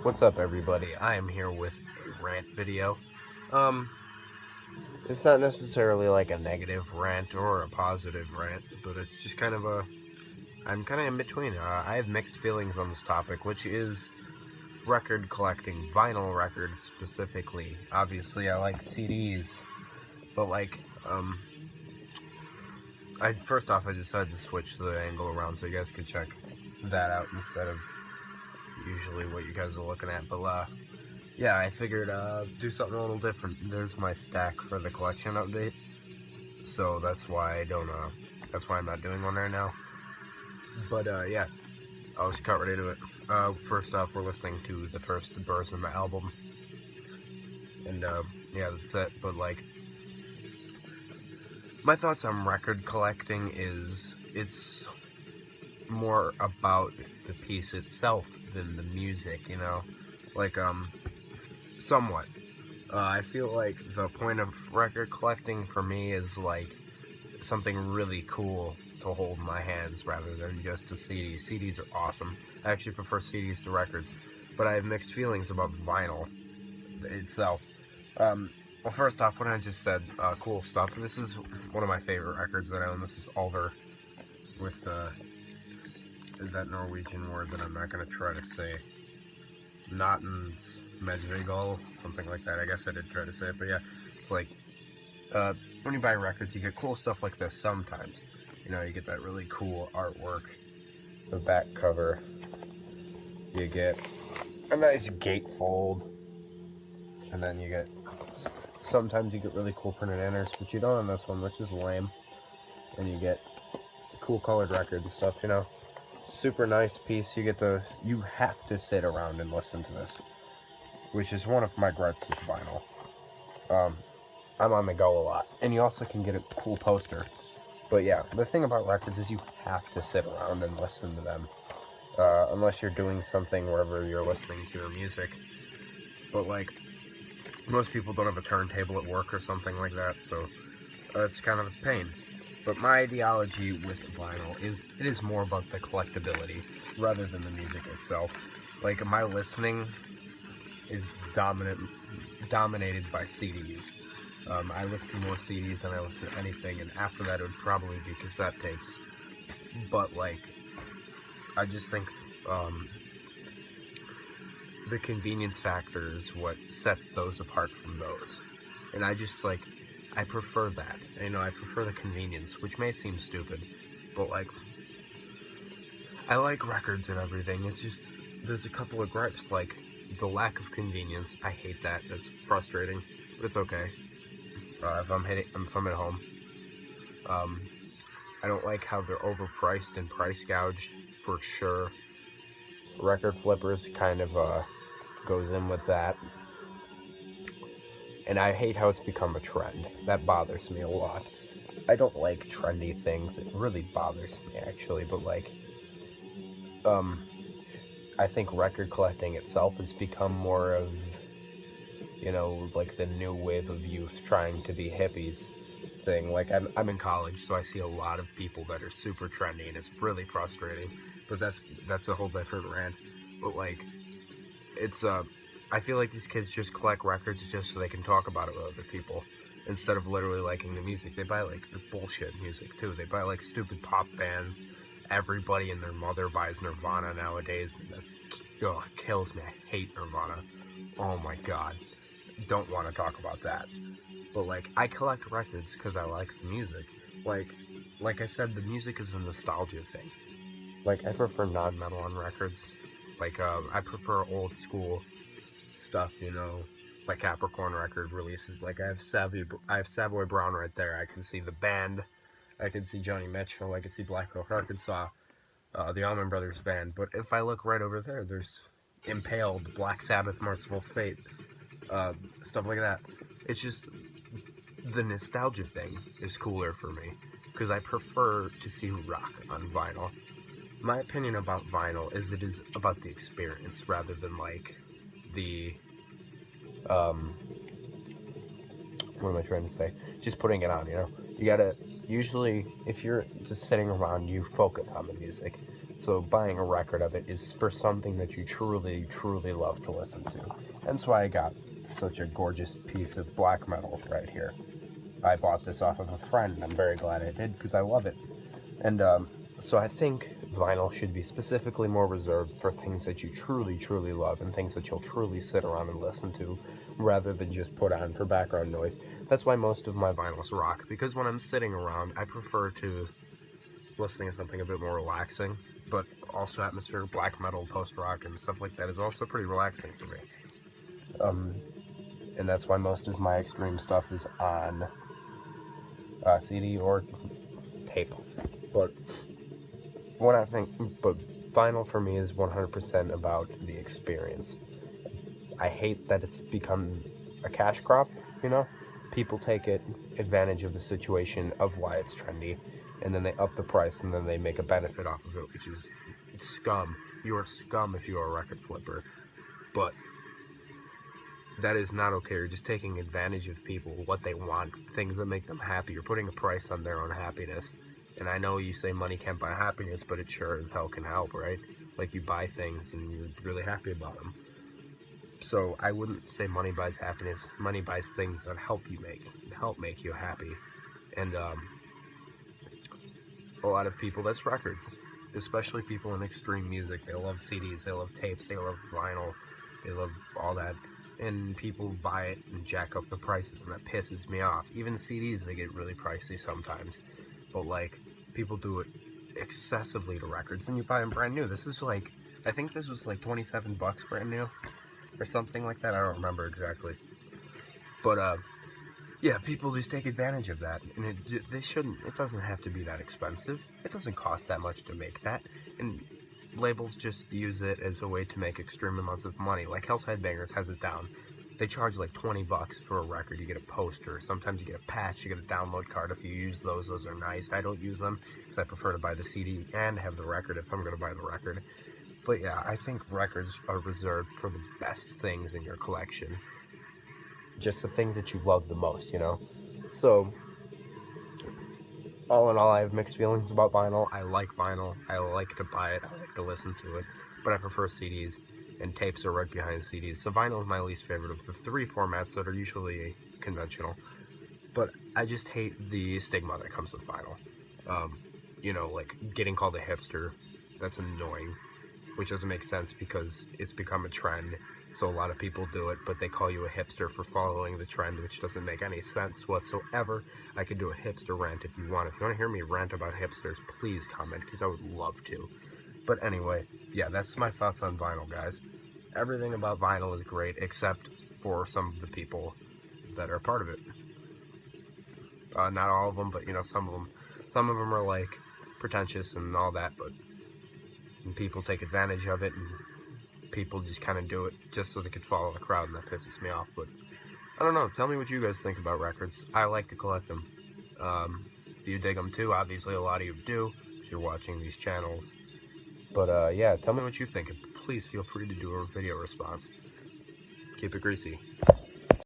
What's up, everybody? I am here with a rant video. Um, it's not necessarily like a negative rant or a positive rant, but it's just kind of a. I'm kind of in between. I have mixed feelings on this topic, which is record collecting, vinyl records specifically. Obviously, I like CDs, but I first off, I decided to switch the angle around so you guys could check that out instead of usually what you guys are looking at. But yeah, I figured do something a little different. There's my stack for the collection update, so that's why I don't. That's why I'm not doing one right now. But yeah, I'll just cut right into it. First off, we're listening to the first Burzum album, and yeah, that's it. But like, my thoughts on record collecting is it's more about the piece itself than the music, you know, like somewhat. I feel like the point of record collecting for me is like something really cool to hold in my hands rather than just a CD. CDs are awesome. I actually prefer CDs to records, but I have mixed feelings about vinyl itself. Well, first off, when I just said cool stuff, this is one of my favorite records that I own. This is Alder with that Norwegian word that I'm not going to try to say. Nattens Medjegol, something like that. I guess I did try to say it, but yeah, like when you buy records, you get cool stuff like this sometimes. You know, you get that really cool artwork, the back cover. You get a nice gatefold, and then you get sometimes you get really cool printed inners, but you don't on this one, which is lame. And you get cool colored record and stuff. You know, super nice piece. You have to sit around and listen to this, which is one of my gripes with vinyl. I'm on the go a lot, and you also can get a cool poster. But yeah, the thing about records is you have to sit around and listen to them, unless you're doing something wherever you're listening to your music. But like, most people don't have a turntable at work or something like that, so it's kind of a pain. But my ideology with vinyl is it is more about the collectability rather than the music itself. Like, my listening is dominated by CDs. I listen to more CDs than I listen to anything, and after that it would probably be cassette tapes. But like, I just think the convenience factor is what sets those apart from those. And I prefer that. You know, I prefer the convenience, which may seem stupid, but like, I like records and everything. It's just, there's a couple of gripes, like the lack of convenience. I hate that. That's frustrating, but it's okay. If I'm at home. I don't like how they're overpriced and price gouged for sure. Record flippers kind of goes in with that. And I hate how it's become a trend. That bothers me a lot. I don't like trendy things. It really bothers me, actually. But like, I think record collecting itself has become more of, you know, like the new wave of youth trying to be hippies thing. Like, I'm in college, so I see a lot of people that are super trendy, and it's really frustrating. But that's a whole different rant. But like, it's I feel like these kids just collect records just so they can talk about it with other people instead of literally liking the music. They buy like the bullshit music too. They buy like stupid pop bands. Everybody and their mother buys Nirvana nowadays. And that kills me. I hate Nirvana. Oh my god. Don't want to talk about that. But like, I collect records because I like the music. Like I said, the music is a nostalgia thing. Like, I prefer non-metal on records. Like, I prefer old school stuff, you know, like Capricorn record releases. Like, I have Savoy Brown right there. I can see the band. I can see Joni Mitchell. I can see Black Oak, Arkansas, the Allman Brothers band. But if I look right over there, there's Impaled, Black Sabbath, Merciful Fate, stuff like that. It's just the nostalgia thing is cooler for me because I prefer to see rock on vinyl. My opinion about vinyl is it is about the experience rather than like the what am I trying to say? Just putting it on, you know. You gotta usually, if you're just sitting around, you focus on the music. So buying a record of it is for something that you truly, truly love to listen to. That's why I got such a gorgeous piece of black metal right here. I bought this off of a friend, and I'm very glad I did, because I love it. And so I think vinyl should be specifically more reserved for things that you truly, truly love and things that you'll truly sit around and listen to rather than just put on for background noise. That's why most of my vinyls rock, because when I'm sitting around, I prefer to listening to something a bit more relaxing, but also atmospheric black metal, post-rock, and stuff like that is also pretty relaxing for me. And that's why most of my extreme stuff is on CD or tape. But vinyl for me is 100% about the experience. I hate that it's become a cash crop, you know? People take advantage of the situation of why it's trendy, and then they up the price, and then they make a benefit off of it, which is scum. You are scum if you are a record flipper. But that is not okay. You're just taking advantage of people, what they want, things that make them happy. You're putting a price on their own happiness. And I know you say money can't buy happiness, but it sure as hell can help, right? Like, you buy things and you're really happy about them. So I wouldn't say money buys happiness. Money buys things that help make you happy. And a lot of people, that's records. Especially people in extreme music. They love CDs, they love tapes, they love vinyl, they love all that. And people buy it and jack up the prices, and that pisses me off. Even CDs, they get really pricey sometimes. But, like, people do it excessively to records, and you buy them brand new. This is like, I think this was like 27 bucks brand new, or something like that. I don't remember exactly. But, yeah, people just take advantage of that, and it doesn't have to be that expensive. It doesn't cost that much to make that, and labels just use it as a way to make extreme amounts of money. Like Hell's Headbangers has it down. They charge like 20 bucks for a record. You get a poster, sometimes you get a patch, you get a download card. If you use those are nice. I don't use them because I prefer to buy the CD and have the record if I'm going to buy the record. But yeah, I think records are reserved for the best things in your collection. Just the things that you love the most, you know? So, all in all, I have mixed feelings about vinyl. I like vinyl. I like to buy it. I like to listen to it. But I prefer CDs. And tapes are right behind CDs. So vinyl is my least favorite of the three formats that are usually conventional. But I just hate the stigma that comes with vinyl. You know, like getting called a hipster, that's annoying. Which doesn't make sense because it's become a trend. So a lot of people do it, but they call you a hipster for following the trend, which doesn't make any sense whatsoever. I could do a hipster rant if you want. If you want to hear me rant about hipsters, please comment, because I would love to. But anyway, yeah, that's my thoughts on vinyl, guys. Everything about vinyl is great, except for some of the people that are part of it. Not all of them, but, you know, some of them. Some of them are, like, pretentious and all that, but people take advantage of it, and people just kind of do it just so they could follow the crowd, and that pisses me off. But I don't know. Tell me what you guys think about records. I like to collect them. If you dig them too, obviously a lot of you do if you're watching these channels. But yeah, tell me what you think, and please feel free to do a video response. Keep it greasy.